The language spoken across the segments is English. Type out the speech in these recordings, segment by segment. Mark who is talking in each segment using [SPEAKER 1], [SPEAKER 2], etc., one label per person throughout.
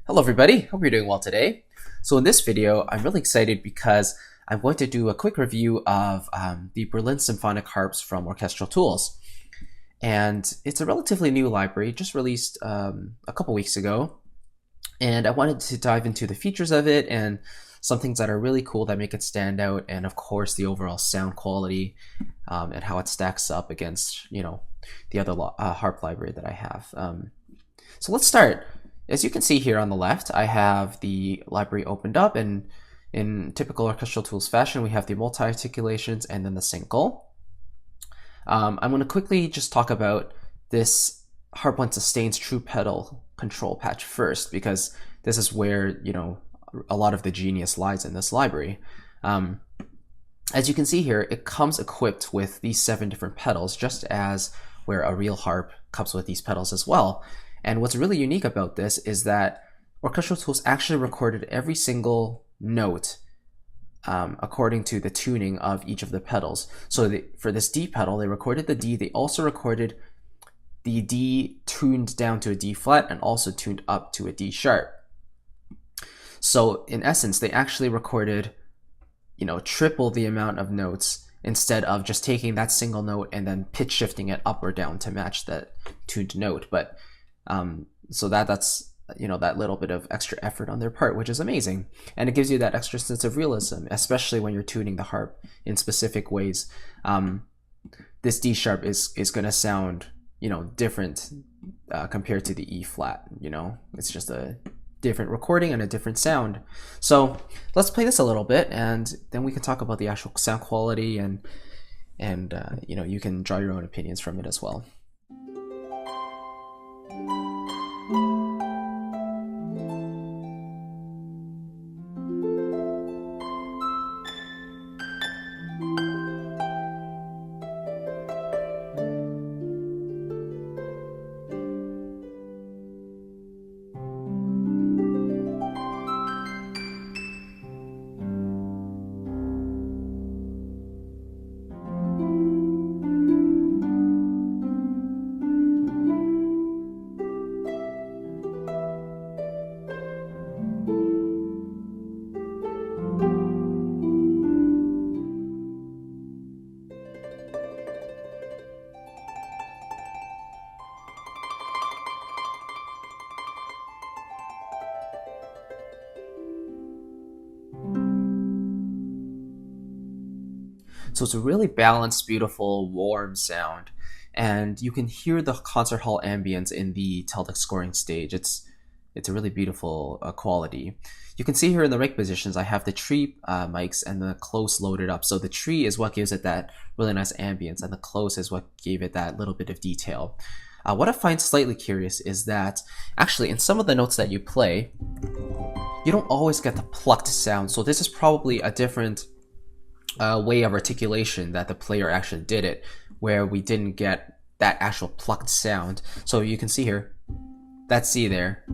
[SPEAKER 1] Hello everybody, hope you're doing well today. So in this video, I'm really excited because I'm going to do a quick review of the Berlin Symphonic Harps from Orchestral Tools. And it's a relatively new library, just released a couple weeks ago. And I wanted to dive into the features of it and some things that are really cool that make it stand out, and of course the overall sound quality and how it stacks up against, the other harp library that I have. So let's start. As you can see here on the left, I have the library opened up, and in typical Orchestral Tools fashion, we have the multi-articulations and then the single. I'm going to quickly just talk about this Harp 1 Sustains True Pedal control patch first, because this is where, a lot of the genius lies in this library. As you can see here, it comes equipped with these 7 different pedals, just as where a real harp comes with these pedals as well. And what's really unique about this is that Orchestral Tools actually recorded every single note according to the tuning of each of the pedals. So for this D pedal, they recorded the D. They also recorded the D tuned down to a D flat and also tuned up to a D sharp. So in essence, they actually recorded, triple the amount of notes instead of just taking that single note and then pitch shifting it up or down to match that tuned note. But so that's that little bit of extra effort on their part, which is amazing, and it gives you that extra sense of realism, especially when you're tuning the harp in specific ways. This D sharp is going to sound different compared to the E flat. It's just a different recording and a different sound. So let's play this a little bit, and then we can talk about the actual sound quality, and you can draw your own opinions from it as well. So it's a really balanced, beautiful, warm sound, and you can hear the concert hall ambience in the Teldec scoring stage. It's a really beautiful quality. You can see here in the mic positions, I have the tree mics and the close loaded up. So the tree is what gives it that really nice ambience, and the close is what gave it that little bit of detail. What I find slightly curious is that actually in some of the notes that you play, you don't always get the plucked sound. So this is probably a different way of articulation that the player actually did it, where we didn't get that actual plucked sound. So you can see here, that C there,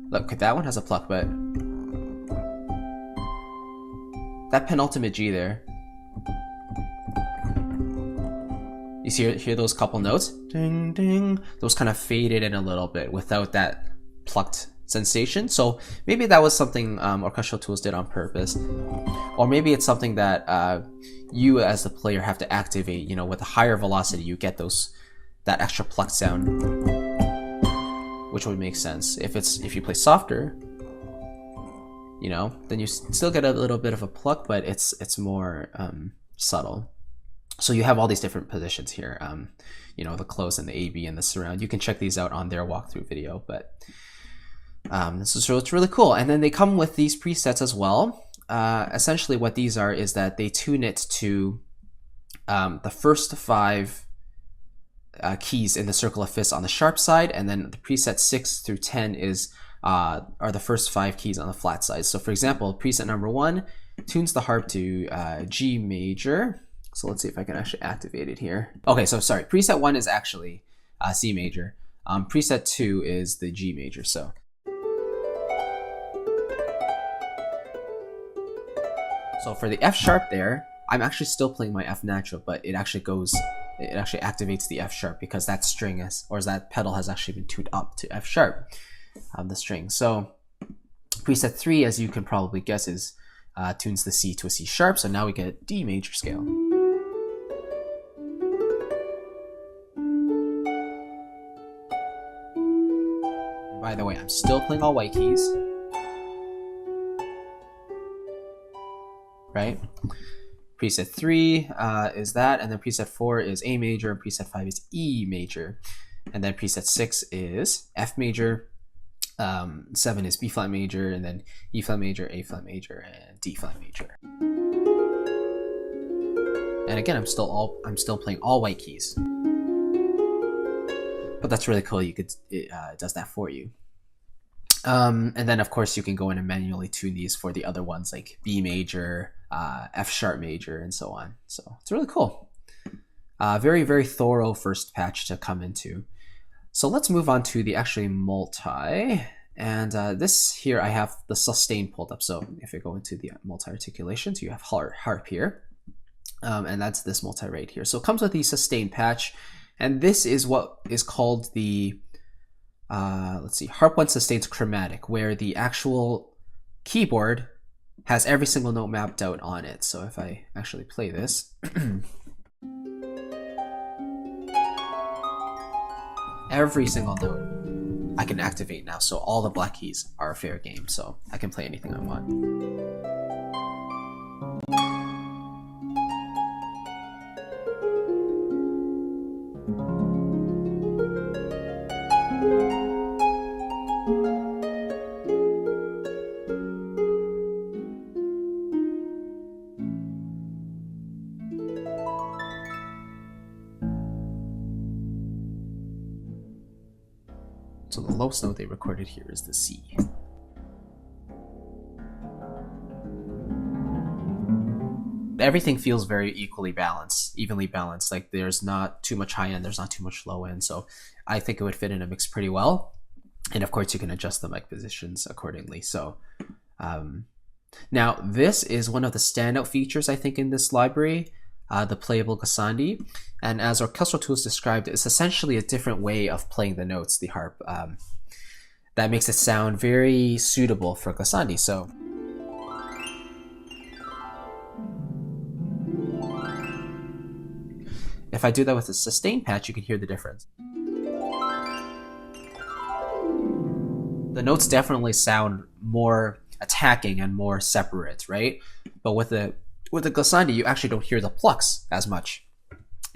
[SPEAKER 1] look, that one has a pluck, but that penultimate G there, you hear those couple notes, ding ding, those kind of faded in a little bit without that plucked sensation. So maybe that was something Orchestral Tools did on purpose, or maybe it's something that you as the player have to activate. With a higher velocity, you get that extra plucked sound, which would make sense. If you play softer, then you still get a little bit of a pluck, but it's more subtle. So you have all these different positions here, the close and the AB and the surround. You can check these out on their walkthrough video, but it's really cool. And then they come with these presets as well. Essentially what these are is that they tune it to the first 5 keys in the circle of fifths on the sharp side, and then the preset 6 through 10 are the first 5 keys on the flat side. So for example, preset number 1 tunes the harp to G major. So let's see if I can actually activate it here. Okay, so sorry, preset 1 is actually C major. Preset 2 is the G major. So for the F sharp there, I'm actually still playing my F natural, but it actually activates the F sharp because that string that pedal has actually been tuned up to F sharp, the string. So Preset 3, as you can probably guess, is tunes the C to a C sharp, so now we get D major scale. And by the way, I'm still playing all white keys. Right? Preset 3 is that, and then preset 4 is A major, and preset 5 is E major. And then preset 6 is F major, 7 is B flat major, and then E flat major, A flat major, and D flat major. And again, I'm still playing all white keys. But that's really cool. It does that for you. And then of course you can go in and manually tune these for the other ones like B major, F sharp major, and so on. So it's really cool. Very, very thorough first patch to come into. So let's move on to the actually multi. And this here, I have the sustain pulled up. So if I go into the multi-articulations, you have harp here. And that's this multi right here. So it comes with the sustain patch. And this is what is called the, let's see, Harp 1 sustains chromatic, where the actual keyboard has every single note mapped out on it. So if I actually play this, every single note I can activate now. So all the black keys are fair game. So I can play anything I want. So the lowest note they recorded here is the C. Everything feels very evenly balanced. Like there's not too much high end, there's not too much low end. So I think it would fit in a mix pretty well. And of course you can adjust the mic positions accordingly. So now this is one of the standout features I think in this library. The playable Glissandi, and as Orchestral Tools described, it's essentially a different way of playing the notes, the harp, that makes it sound very suitable for Glissandi. So if I do that with a sustain patch, you can hear the difference. The notes definitely sound more attacking and more separate, right? But with the Glissandi, you actually don't hear the plucks as much.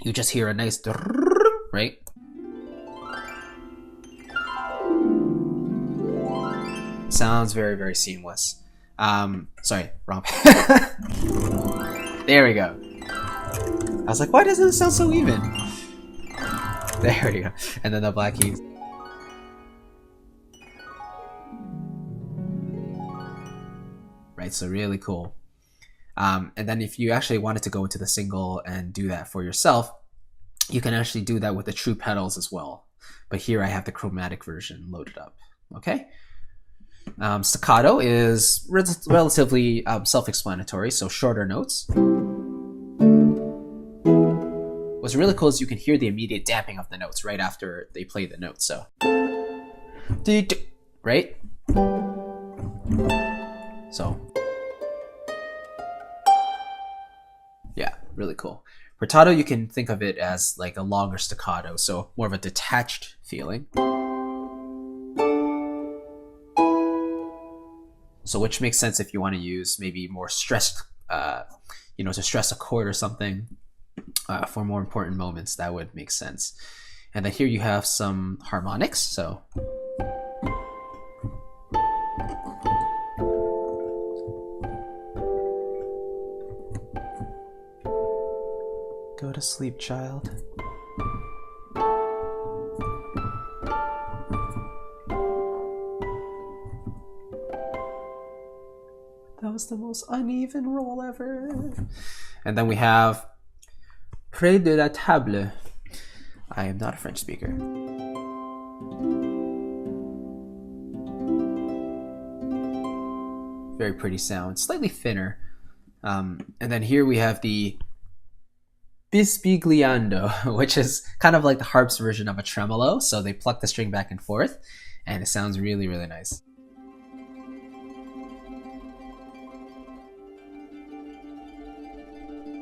[SPEAKER 1] You just hear a nice, right? Sounds very, very seamless. Sorry, wrong. There we go. I was like, why doesn't it sound so even? There we go. And then the black keys. Right, so really cool. And then if you actually wanted to go into the single and do that for yourself, you can actually do that with the true pedals as well. But here I have the chromatic version loaded up. Okay. Staccato is relatively self-explanatory, so shorter notes. What's really cool is you can hear the immediate damping of the notes right after they play the notes. So, right? So, yeah, really cool. Portato, you can think of it as like a longer staccato, so more of a detached feeling. So which makes sense if you want to use maybe more stressed, to stress a chord or something for more important moments. That would make sense. And then here you have some harmonics. So go to sleep, child. That was the most uneven roll ever. And then we have Près de la table. I am not a French speaker. Very pretty sound, slightly thinner. And then here we have the Bispigliando, which is kind of like the harp's version of a tremolo. So they pluck the string back and forth, and it sounds really, really nice.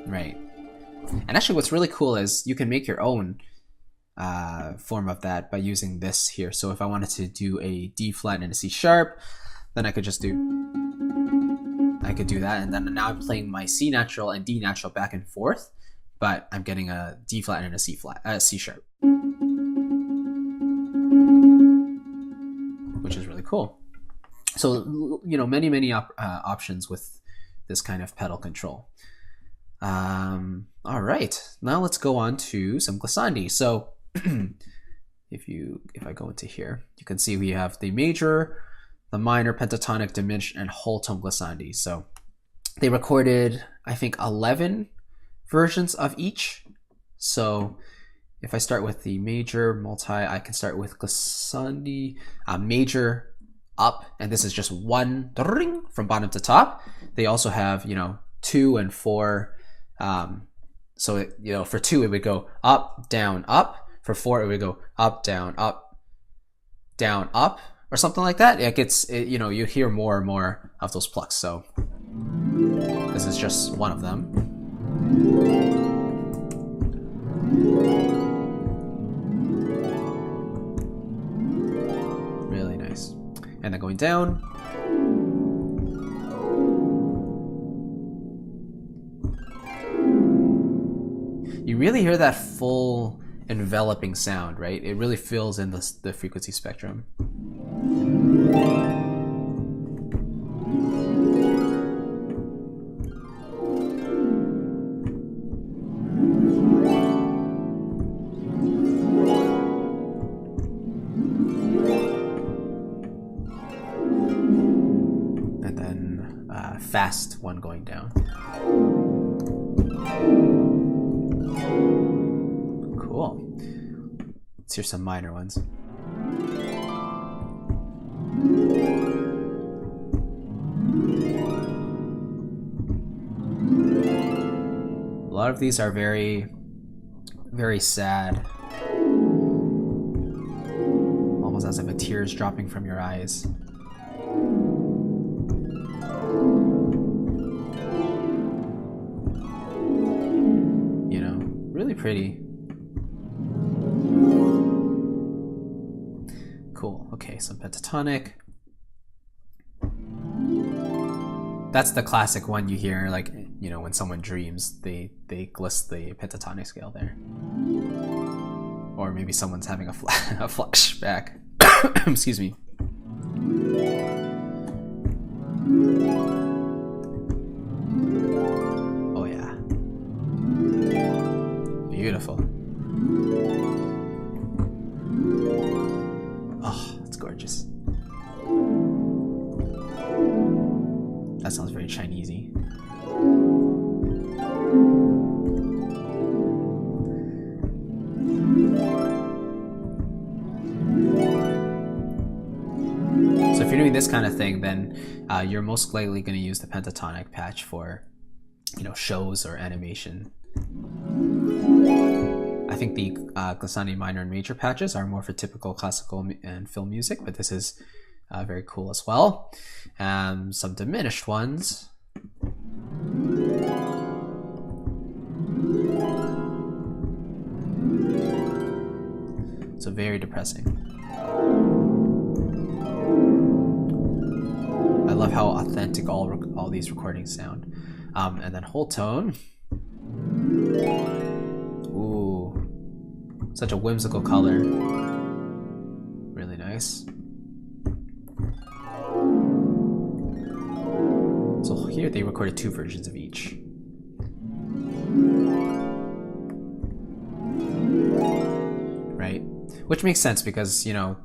[SPEAKER 1] Right. And actually what's really cool is you can make your own form of that by using this here. So if I wanted to do a D flat and a C sharp, then I could just do that, and then now I'm playing my C natural and D natural back and forth, but I'm getting a D flat and a C sharp, which is really cool. So, you know, many options with this kind of pedal control. All right, now let's go on to some glissandi. So if I go into here, you can see we have the major, the minor, pentatonic, diminished, and whole tone glissandi. So they recorded, I think, 11 versions of each. So if I start with the major multi, I can start with glissandi, major up, and this is just one ring from bottom to top. They also have, you know, 2 and 4. So it, you know, for 2 it would go up, down, up. For 4 it would go up, down, up, or something like that. It gets, you know, you hear more and more of those plucks. So this is just one of them. Really nice. And then going down. You really hear that full enveloping sound, right? It really fills in the frequency spectrum. And then fast one going down. Cool. Let's hear some minor ones. A lot of these are very, very sad. Almost as if a tear is dropping from your eyes. You know, really pretty. Cool. Okay, some pentatonic. That's the classic one you hear, like, you know, when someone dreams, they gliss the pentatonic scale there. Or maybe someone's having a flashback. Excuse me. Oh yeah. Beautiful. Oh, it's gorgeous. That sounds very Chinesey. So if you're doing this kind of thing, then you're most likely going to use the pentatonic patch for, you know, shows or animation. I think the Glissandi minor and major patches are more for typical classical and film music, but this is very cool as well. Some diminished ones. So very depressing. I love how authentic all these recordings sound. And then whole tone. Ooh, such a whimsical color. Really nice. So here they recorded 2 versions of each. Right? Which makes sense because, you know,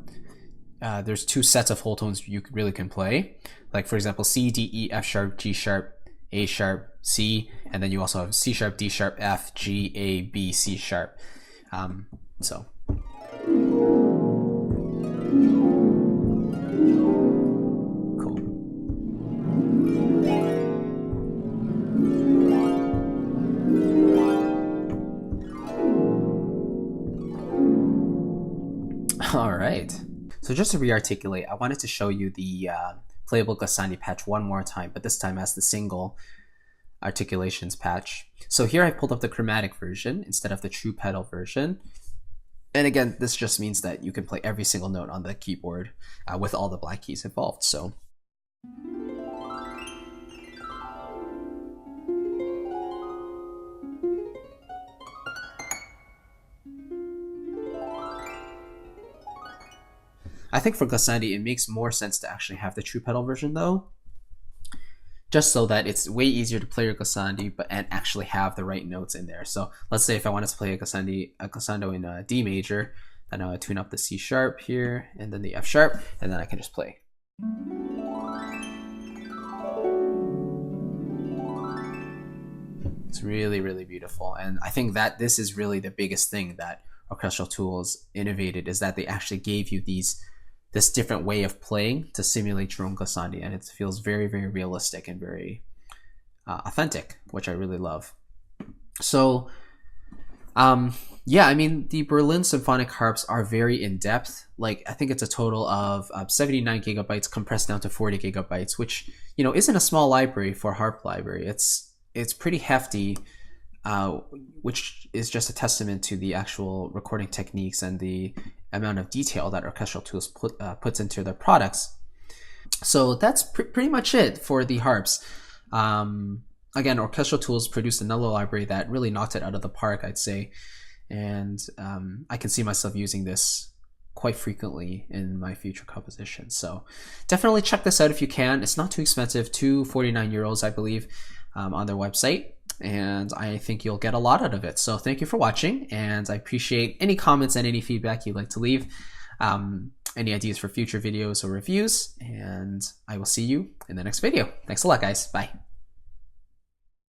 [SPEAKER 1] there's 2 sets of whole tones you really can play. Like, for example, C, D, E, F sharp, G sharp, A sharp, C, and then you also have C sharp, D sharp, F, G, A, B, C sharp. So. Cool. All right. So just to re-articulate, I wanted to show you the playable Glissandi patch one more time, but this time as the single articulations patch. So here I pulled up the chromatic version instead of the true pedal version. And again, this just means that you can play every single note on the keyboard with all the black keys involved. So I think for Glissandi, it makes more sense to actually have the true pedal version though, just so that it's way easier to play your glissandi and actually have the right notes in there. So let's say if I wanted to play a glissando in D major, then I would tune up the C sharp here and then the F sharp, and then I can just play. It's really, really beautiful. And I think that this is really the biggest thing that Orchestral Tools innovated, is that they actually gave you this different way of playing to simulate your own glissandi, and it feels very, very realistic and very authentic, which I really love. So yeah, I mean, the Berlin Symphonic Harps are very in-depth. Like, I think it's a total of 79 gigabytes compressed down to 40 gigabytes, which, you know, isn't a small library for a harp library. It's pretty hefty, which is just a testament to the actual recording techniques and the amount of detail that Orchestral Tools puts into their products. So that's pretty much it for the harps. Again, Orchestral Tools produced another library that really knocked it out of the park, I'd say. And I can see myself using this quite frequently in my future compositions. So definitely check this out if you can. It's not too expensive, €249, I believe, on their website. And I think you'll get a lot out of it. So thank you for watching, and I appreciate any comments and any feedback you'd like to leave, any ideas for future videos or reviews, and I will see you in the next video. Thanks a lot, guys. Bye.